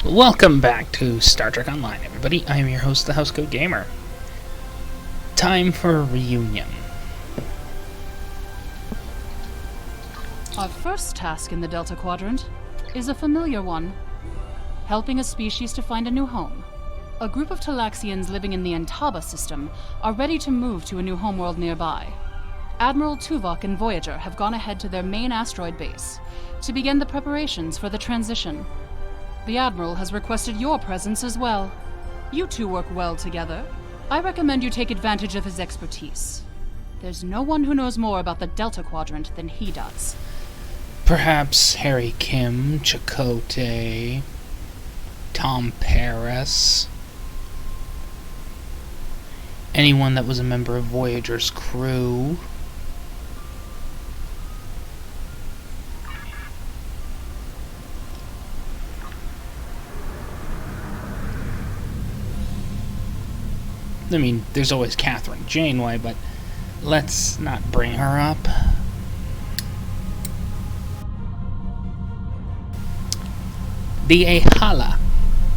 Welcome back to Star Trek Online, everybody. I am your host, the Housecoat Gamer. Time for a reunion. Our first task in the Delta Quadrant is a familiar one. Helping a species to find a new home. A group of Talaxians living in the Antaba system are ready to move to a new homeworld nearby. Admiral Tuvok and Voyager have gone ahead to their main asteroid base to begin the preparations for the transition. The Admiral has requested your presence as well. You two work well together. I recommend you take advantage of his expertise. There's no one who knows more about the Delta Quadrant than he does. Perhaps Harry Kim, Chakotay, Tom Paris, anyone that was a member of Voyager's crew. I mean, there's always Catherine Janeway, but let's not bring her up. The Aelahl,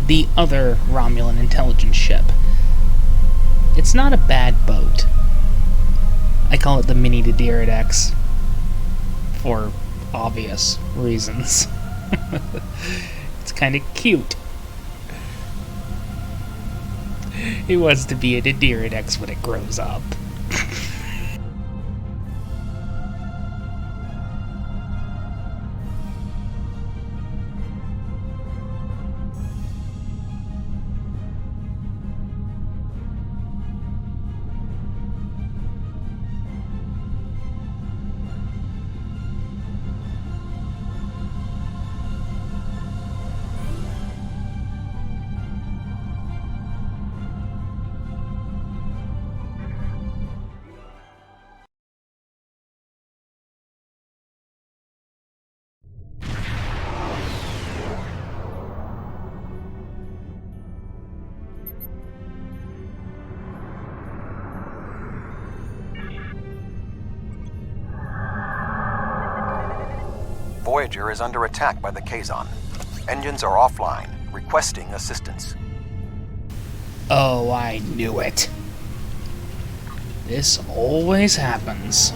the other Romulan intelligence ship. It's not a bad boat. I call it the mini Redux for obvious reasons. It's kind of cute. It wants to be a Redux when it grows up. Voyager is under attack by the Kazon. Engines are offline, requesting assistance. Oh, I knew it. This always happens.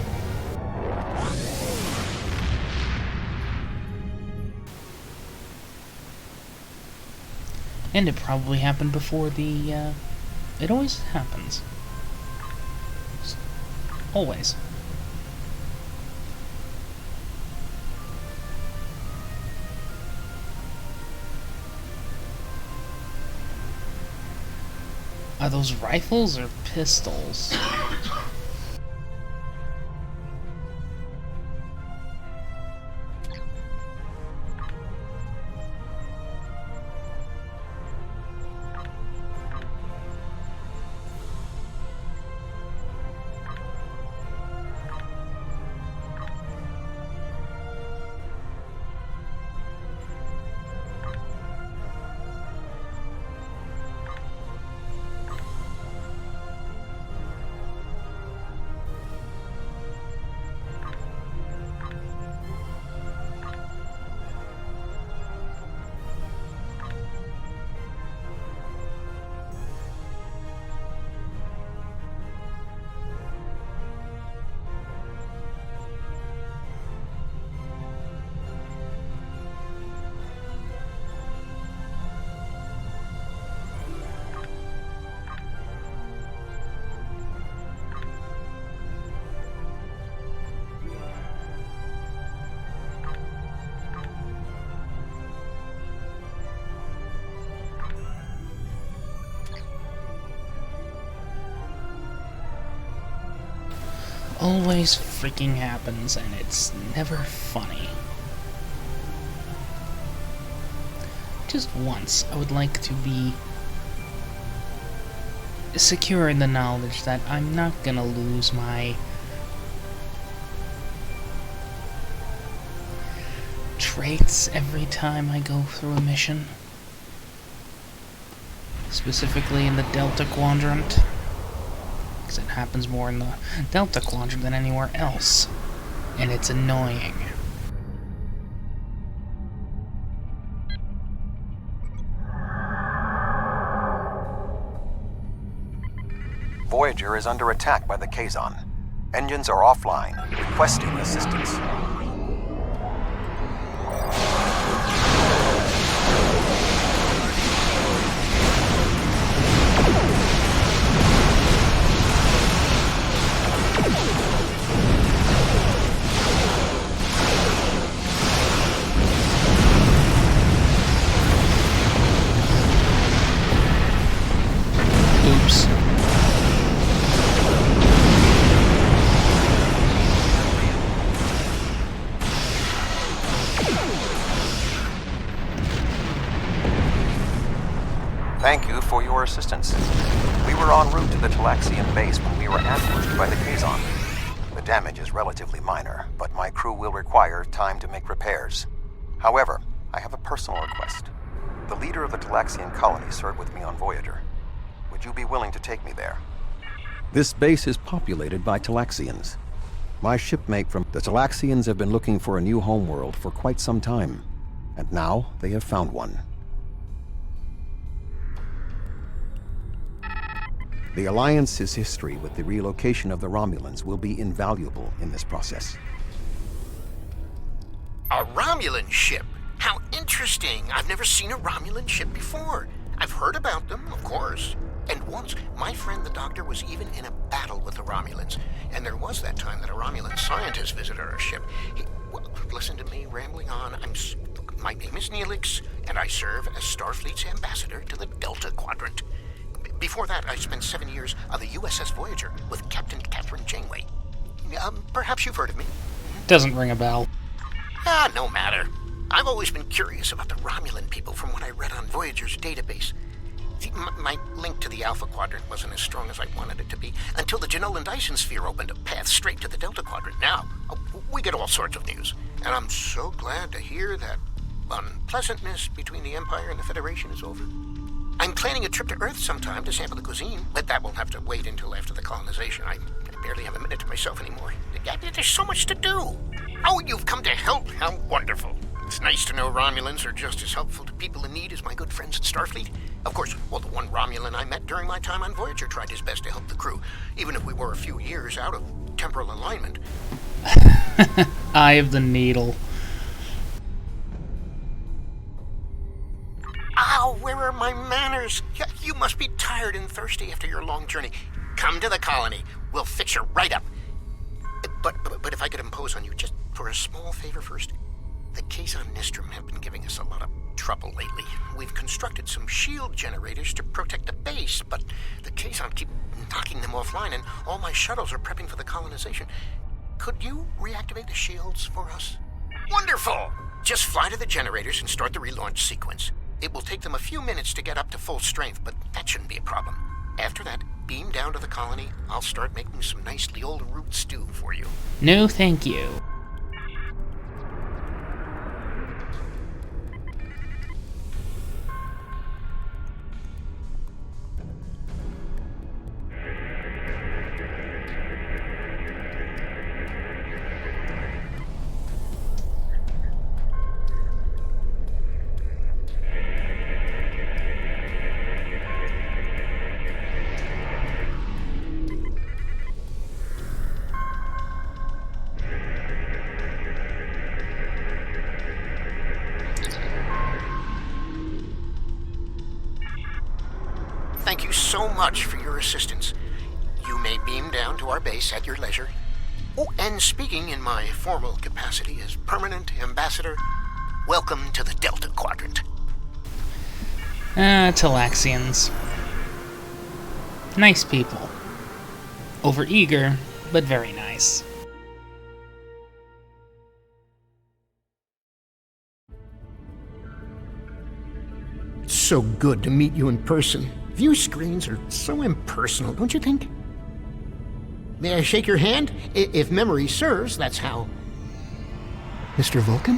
And it probably happened before the, it always happens. Always. Are those rifles or pistols? Always freaking happens, and it's never funny. Just once, I would like to be secure in the knowledge that I'm not gonna lose my traits every time I go through a mission. Specifically in the Delta Quadrant. Because it happens more in the Delta Quadrant than anywhere else. And it's annoying. Voyager is under attack by the Kazon. Engines are offline, requesting assistance. Oops. Thank you for your assistance. We were en route to the Talaxian base when we were ambushed by the Kazon. The damage is relatively minor, but my crew will require time to make repairs. However, I have a personal request. The leader of the Talaxian colony served with me on Voyager. Would you be willing to take me there? This base is populated by Talaxians. My shipmate from the Talaxians have been looking for a new homeworld for quite some time, and now they have found one. The Alliance's history with the relocation of the Romulans will be invaluable in this process. A Romulan ship? How interesting! I've never seen a Romulan ship before. I've heard about them, of course. And once, my friend the Doctor was even in a battle with the Romulans. And there was that time that a Romulan scientist visited our ship. Well, listen to me rambling on. My name is Neelix, and I serve as Starfleet's ambassador to the Delta Quadrant. Before that, I spent 7 years on the USS Voyager with Captain Catherine Janeway. Perhaps you've heard of me. Doesn't ring a bell. No matter. I've always been curious about the Romulan people from what I read on Voyager's database. See, my link to the Alpha Quadrant wasn't as strong as I wanted it to be until the Janolan Dyson sphere opened a path straight to the Delta Quadrant. Now, we get all sorts of news, and I'm so glad to hear that unpleasantness between the Empire and the Federation is over. I'm planning a trip to Earth sometime to sample the cuisine, but that will have to wait until after the colonization. I barely have a minute to myself anymore. There's so much to do. Oh, you've come to help. How wonderful. It's nice to know Romulans are just as helpful to people in need as my good friends at Starfleet. Of course, well, the one Romulan I met during my time on Voyager tried his best to help the crew, even if we were a few years out of temporal alignment. Eye of the Needle. Ow, where are my manners? You must be tired and thirsty after your long journey. Come to the colony. We'll fix you right up. But if I could impose on you just for a small favor first. The Kazon Nistrum have been giving us a lot of trouble lately. We've constructed some shield generators to protect the base, but the Kazon keep knocking them offline, and all my shuttles are prepping for the colonization. Could you reactivate the shields for us? Wonderful! Just fly to the generators and start the relaunch sequence. It will take them a few minutes to get up to full strength, but that shouldn't be a problem. After that, beam down to the colony. I'll start making some nice Leola root stew for you. No, thank you. Thank you so much for your assistance. You may beam down to our base at your leisure. Oh, and speaking in my formal capacity as permanent ambassador, welcome to the Delta Quadrant. Talaxians. Nice people. Overeager, but very nice. So good to meet you in person. View screens are so impersonal, don't you think? May I shake your hand? If memory serves, that's how. Mr. Vulcan?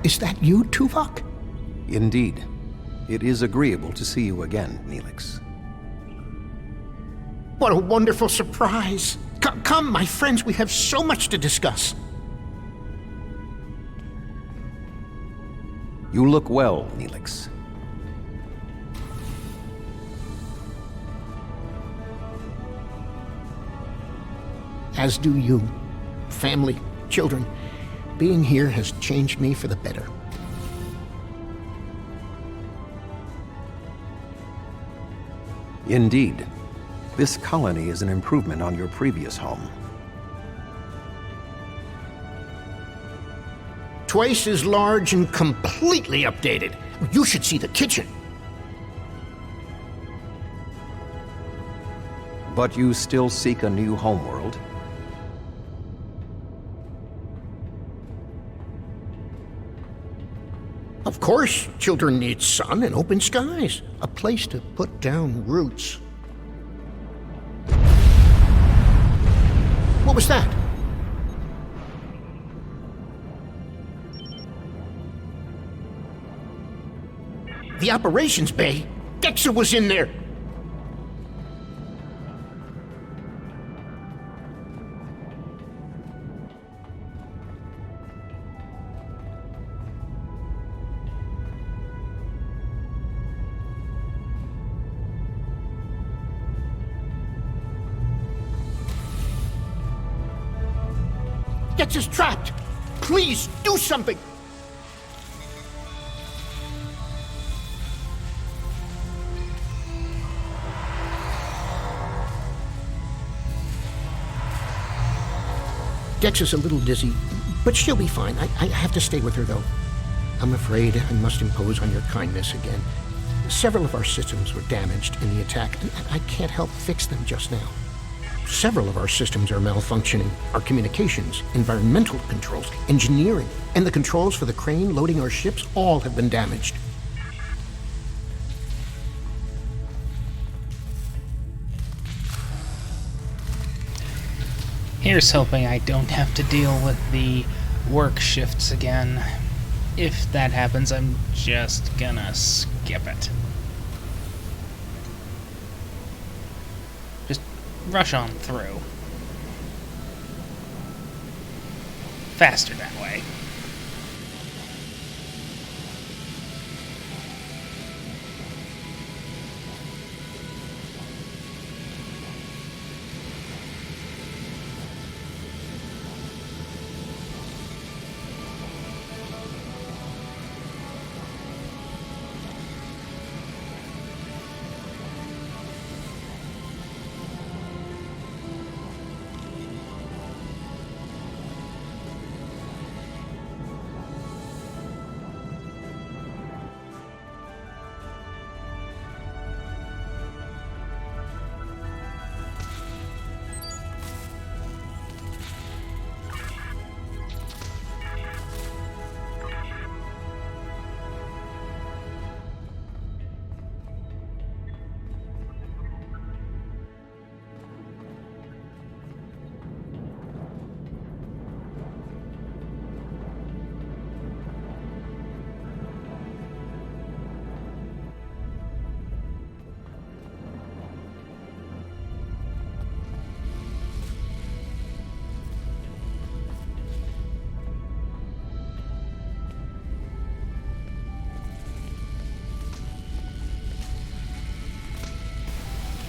Is that you, Tuvok? Indeed. It is agreeable to see you again, Neelix. What a wonderful surprise! Come, my friends, we have so much to discuss. You look well, Neelix. as do you. Family, children. Being here has changed me for the better. Indeed. This colony is an improvement on your previous home. Twice as large and completely updated. You should see the kitchen. But you still seek a new homeworld? Of course, children need sun and open skies. A place to put down roots. What was that? The operations bay? Dexter was in there! Dexter's trapped! Please, do something! Dex is a little dizzy, but she'll be fine. I have to stay with her, though. I'm afraid I must impose on your kindness again. Several of our systems were damaged in the attack, and I can't help fix them just now. Several of our systems are malfunctioning. Our communications, environmental controls, engineering, and the controls for the crane loading our ships all have been damaged. Here's hoping I don't have to deal with the work shifts again. If that happens, I'm just gonna skip it. Just rush on through. Faster that way.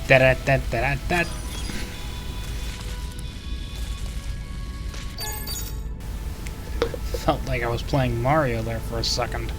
Da-da-da-da-da-da. Felt like I was playing Mario there for a second.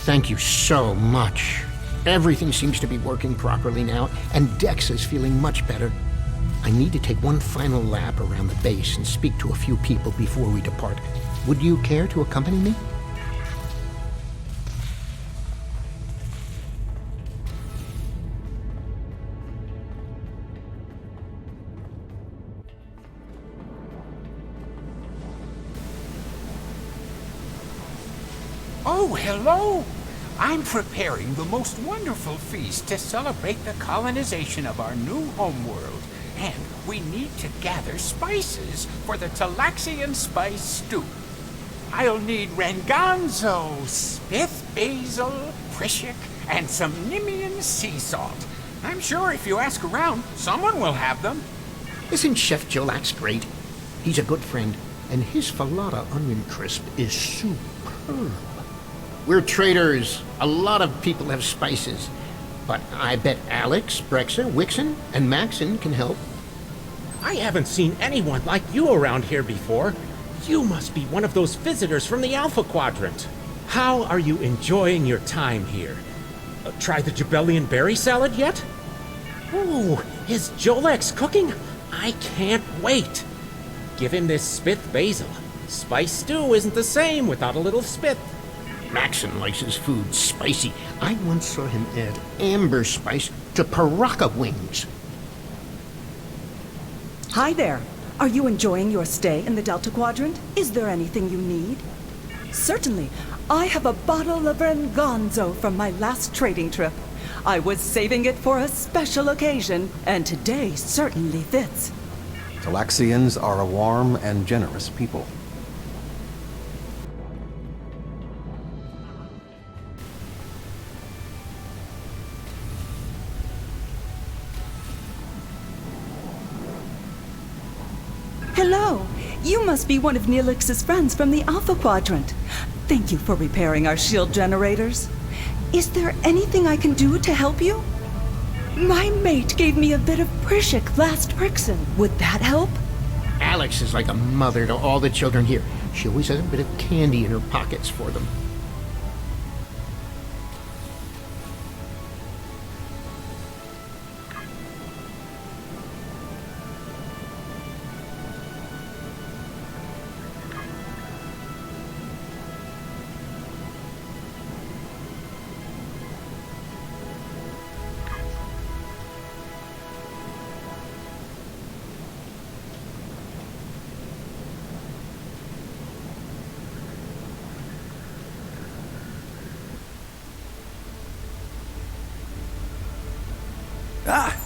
Thank you so much. Everything seems to be working properly now, and Dex is feeling much better. I need to take one final lap around the base and speak to a few people before we depart. Would you care to accompany me? Oh, hello! I'm preparing the most wonderful feast to celebrate the colonization of our new homeworld, and we need to gather spices for the Talaxian spice stew. I'll need ranganzo, smith basil, prishik, and some Nimian sea salt. I'm sure if you ask around, someone will have them. Isn't Chef Jolax great? He's a good friend, and his falata onion crisp is superb. We're traders. A lot of people have spices. But I bet Alex, Brexa, Wixon, and Maxon can help. I haven't seen anyone like you around here before. You must be one of those visitors from the Alpha Quadrant. How are you enjoying your time here? Try the Jabellian berry salad yet? Ooh, is Jolex cooking? I can't wait. Give him this spith basil. Spice stew isn't the same without a little spith. Maxon likes his food spicy. I once saw him add amber spice to Paraka wings. Hi there. Are you enjoying your stay in the Delta Quadrant? Is there anything you need? Certainly. I have a bottle of Rengonzo from my last trading trip. I was saving it for a special occasion, and today certainly fits. Talaxians are a warm and generous people. Hello. You must be one of Neelix's friends from the Alpha Quadrant. Thank you for repairing our shield generators. Is there anything I can do to help you? My mate gave me a bit of Prishik last Prixon. Would that help? Alex is like a mother to all the children here. She always has a bit of candy in her pockets for them.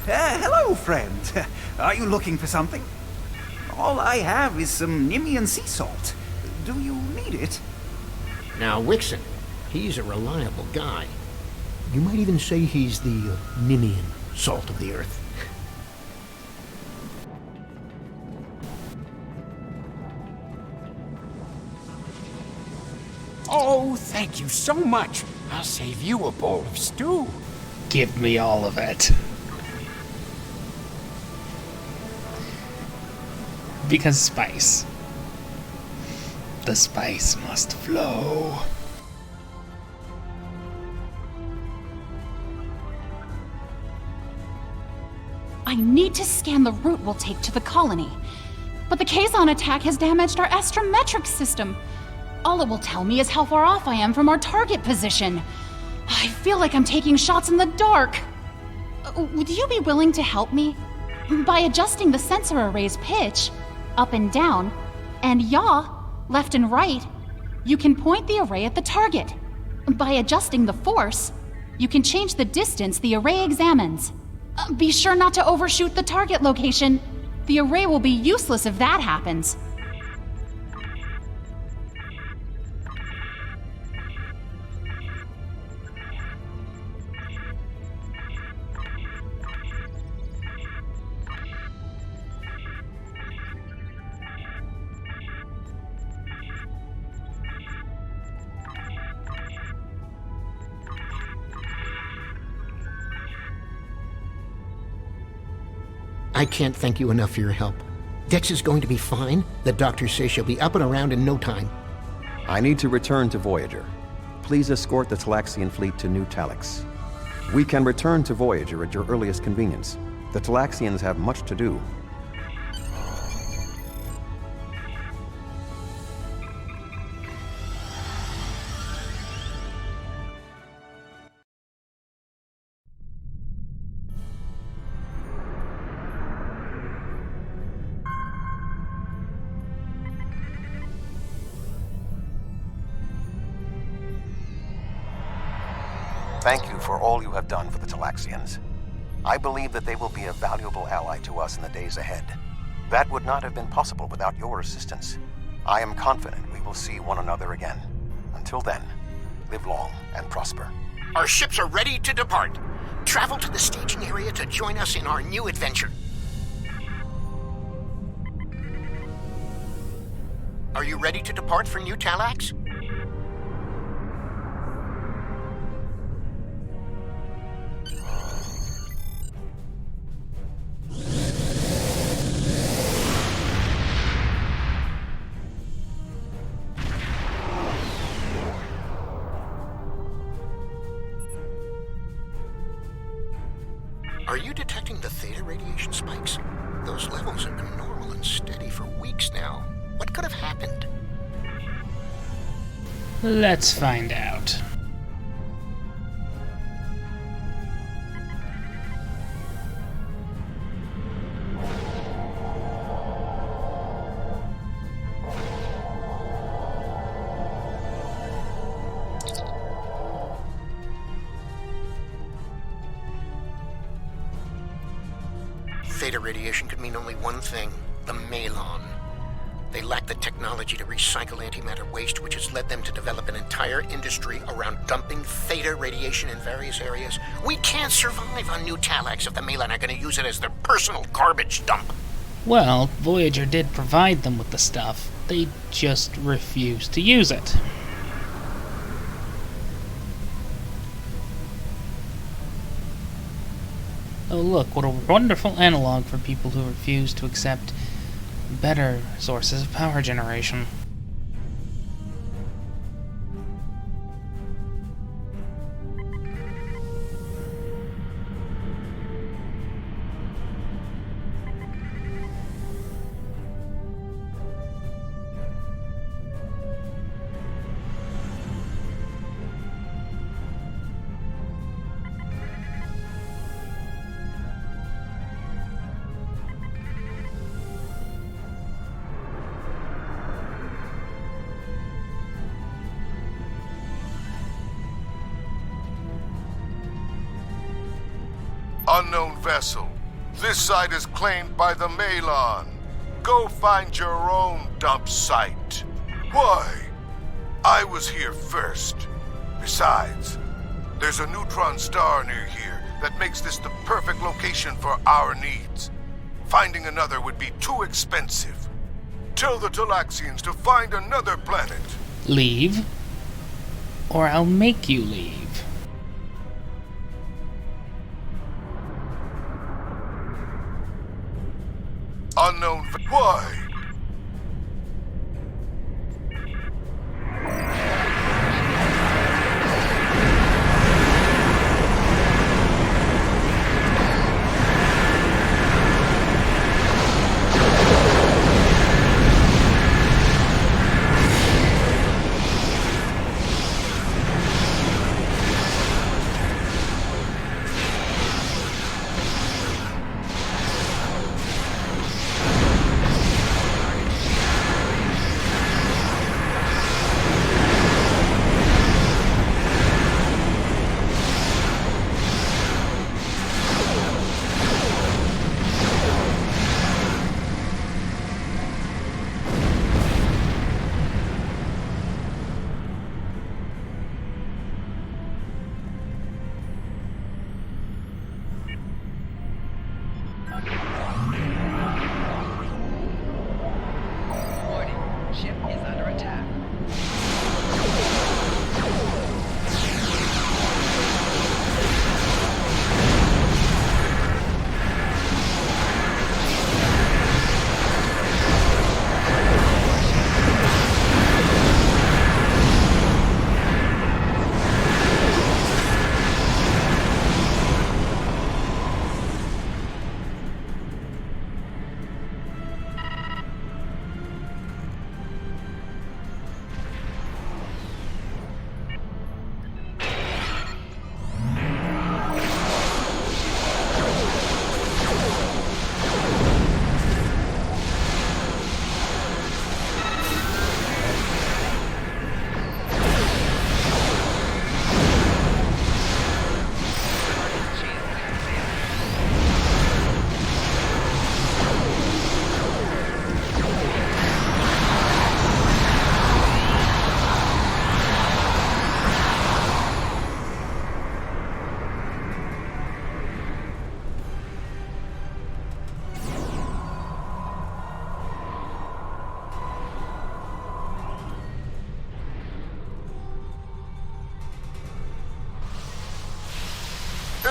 Hello, friend. Are you looking for something? All I have is some Nimian sea salt. Do you need it? Now, Wixon, he's a reliable guy. You might even say he's the Nimian salt of the earth. Oh, thank you so much. I'll save you a bowl of stew. Give me all of it. Because spice. The spice must flow. I need to scan the route we'll take to the colony. But the Kazon attack has damaged our astrometric system. All it will tell me is how far off I am from our target position. I feel like I'm taking shots in the dark. Would you be willing to help me? By adjusting the sensor array's pitch, up and down, and yaw, left and right, you can point the array at the target. By adjusting the force, you can change the distance the array examines. Be sure not to overshoot the target location. The array will be useless if that happens. I can't thank you enough for your help. Dex is going to be fine. The doctors say she'll be up and around in no time. I need to return to Voyager. Please escort the Talaxian fleet to New Talax. We can return to Voyager at your earliest convenience. The Talaxians have much to do. Thank you for all you have done for the Talaxians. I believe that they will be a valuable ally to us in the days ahead. That would not have been possible without your assistance. I am confident we will see one another again. Until then, live long and prosper. Our ships are ready to depart. Travel to the staging area to join us in our new adventure. Are you ready to depart for New Talax? Are you detecting the theta radiation spikes? Those levels have been normal and steady for weeks now. What could have happened? Let's find out. Theta radiation could mean only one thing: the Aelahl. They lack the technology to recycle antimatter waste, which has led them to develop an entire industry around dumping theta radiation in various areas. We can't survive on New Talax if the Aelahl are going to use it as their personal garbage dump. Well, Voyager did provide them with the stuff. They just refused to use it. Oh look, what a wonderful analog for people who refuse to accept better sources of power generation. Unknown vessel. This site is claimed by the Aelahl. Go find your own dump site. Why? I was here first. Besides, there's a neutron star near here that makes this the perfect location for our needs. Finding another would be too expensive. Tell the Talaxians to find another planet. Leave? Or I'll make you leave. Unknown. Why?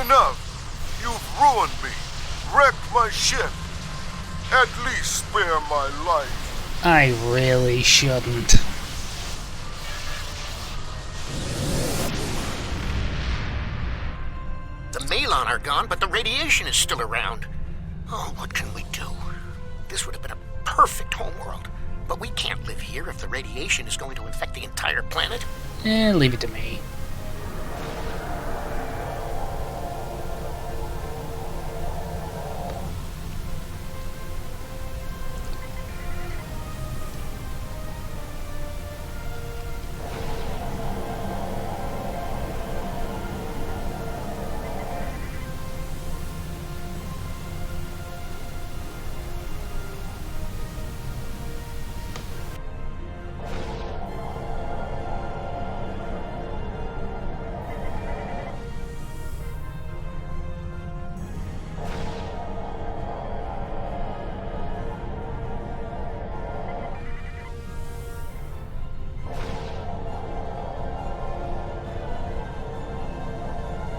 Enough! You've ruined me, wrecked my ship. At least spare my life. I really shouldn't. The Aelahl are gone, but the radiation is still around. Oh, what can we do? This would have been a perfect homeworld. But we can't live here if the radiation is going to infect the entire planet. Leave it to me.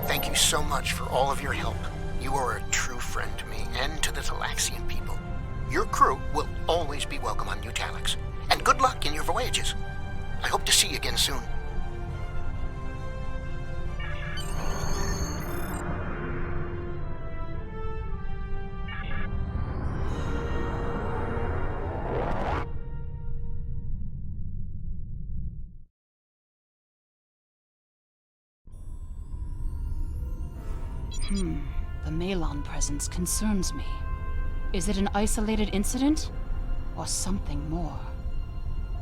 Thank you so much for all of your help. You are a true friend to me and to the Talaxian people. Your crew will always be welcome on New Talax. And good luck in your voyages. I hope to see you again soon. The Aelahl presence concerns me. Is it an isolated incident? Or something more?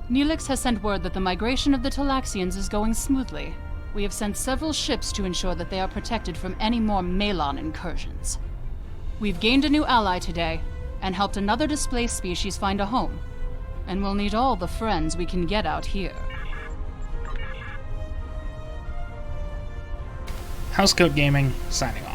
Neelix has sent word that the migration of the Talaxians is going smoothly. We have sent several ships to ensure that they are protected from any more Aelahl incursions. We've gained a new ally today, and helped another displaced species find a home. And we'll need all the friends we can get out here. Housecoat Gaming, signing off.